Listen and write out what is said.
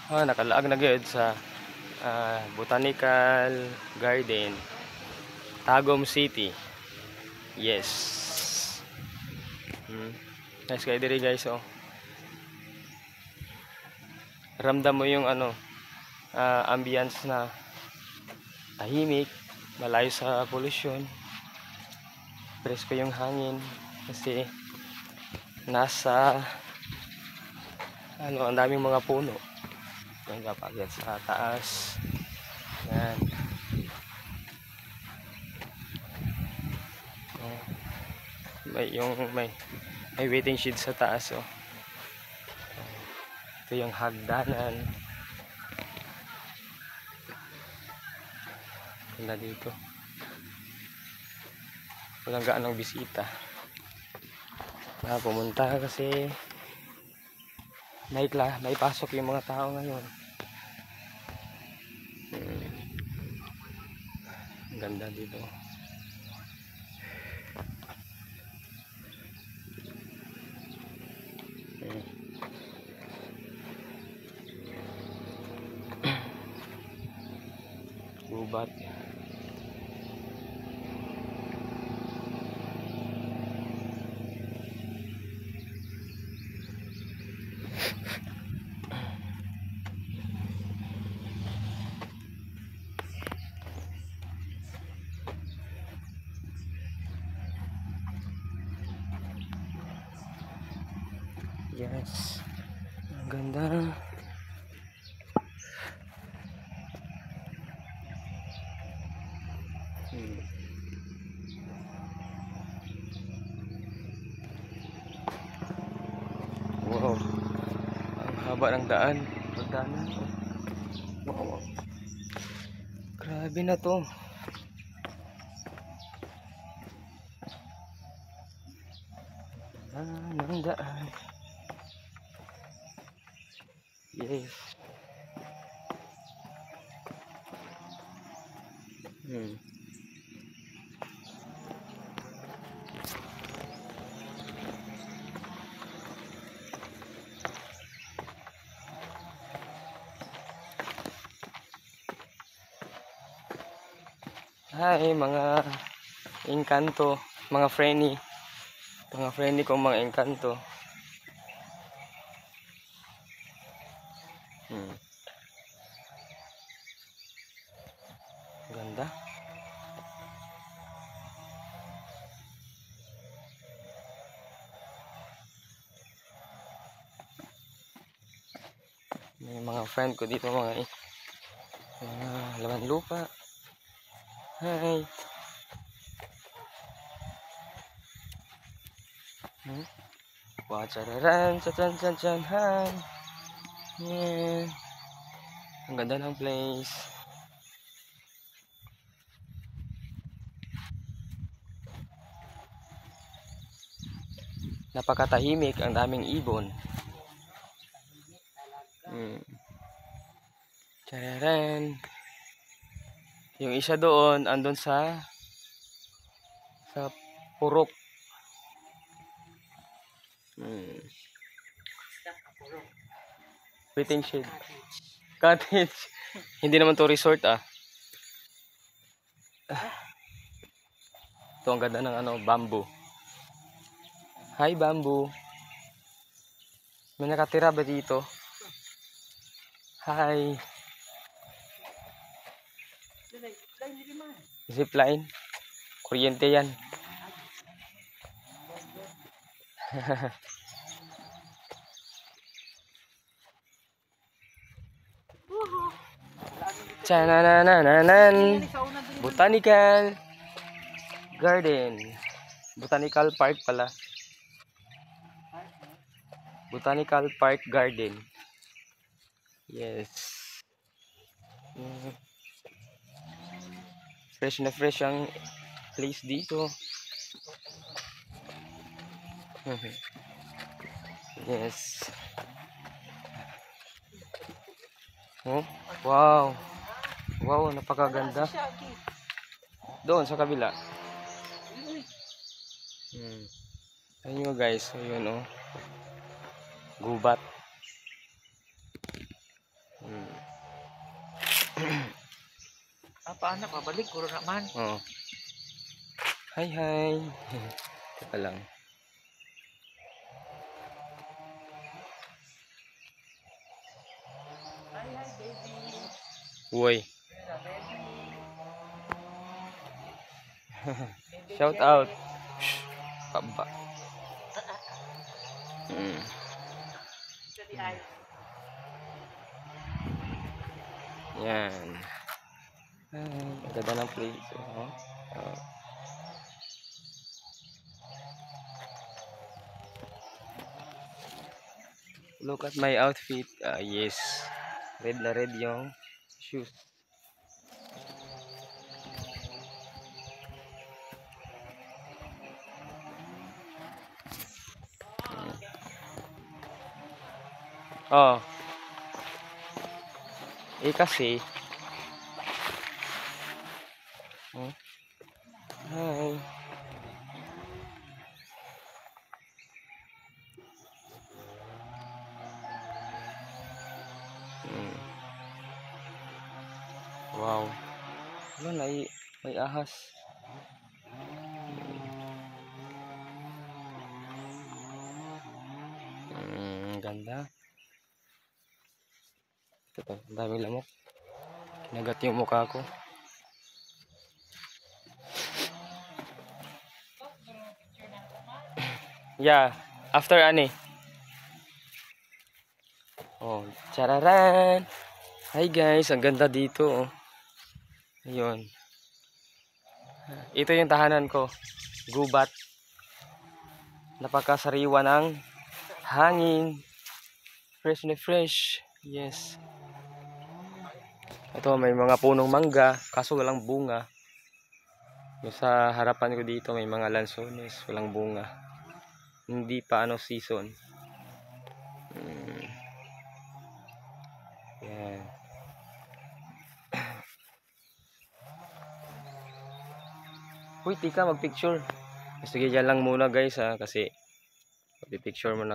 Nakalaag na gyud sa Botanical Garden, Tagum City. Yes. Nice kayo diri guys, oh. Ramdam mo yung ambience na tahimik, malayo sa pollution. Presko yung hangin kasi nasa ang daming mga puno. Yan, kapagyan sa taas. Yan. May waiting shed sa taas, oh. Ito yung hagdanan. Wala dito. Walang gaanong bisita. Pumunta kasi may pasok yung mga tao ngayon. Ang ganda dito. Gubat. Yes. Ang ganda. Wow. Ang haba ng daan. Pagdaanan. Wow. Grabe na to. Ng daan. Yes. Hi mga engkanto, mga friendly kong mga engkanto. Ganda. May mga friend ko dito, mga laman lupa. Hi. Wachararan, chan. Hi. Yeah. Ang ganda ng place. Napakatahimik, ang daming ibon. Chararan. Yung isa doon, andun sa purok. Waiting shed. Cottage. Hindi naman to resort, ah. Ito ang ganda ng bamboo. Hi, bamboo. May nakatira ba dito? Hi. Zipline. Kuryente yan. Chananananan. Botanical Garden. Botanical Park pala. Botanical Park Garden. Yes. Fresh na fresh ang place dito. Yes. Oh, wow. Wow, napakaganda. Doon sa kabila. Ayun nyo guys, ayun, oh. Gubat. Paano pabalik ko naman? Oo. Hi, hi. Teka lang. Hi, baby. Uy. Baby Shout Cherry. out. Shh. Kaba. Mm. Jadi ay. Yan. Ay, ang ganda ng place. Oh. Oh. Look at my outfit. Yes. Red na red yung shoes. Oh. Kasi. Oh. Hi. Mm. Wow. Wala, may ahas. Ganda. Ito, ang daming lamok. Kinagat yung mukha ko. Yeah, after ani. Oh, chararan. Hi guys, ang ganda dito. Oh. Ayun. Ito yung tahanan ko. Gubat. Napakasariwa ng hangin. Fresh na fresh. Yes. Ito may mga punong mangga, kaso walang bunga. Yung sa harapan ko dito may mga lansones, walang bunga. Hindi pa season. Yan. Uy, tika, magpicture. Sige, dyan lang muna guys ha, kasi picture mo na.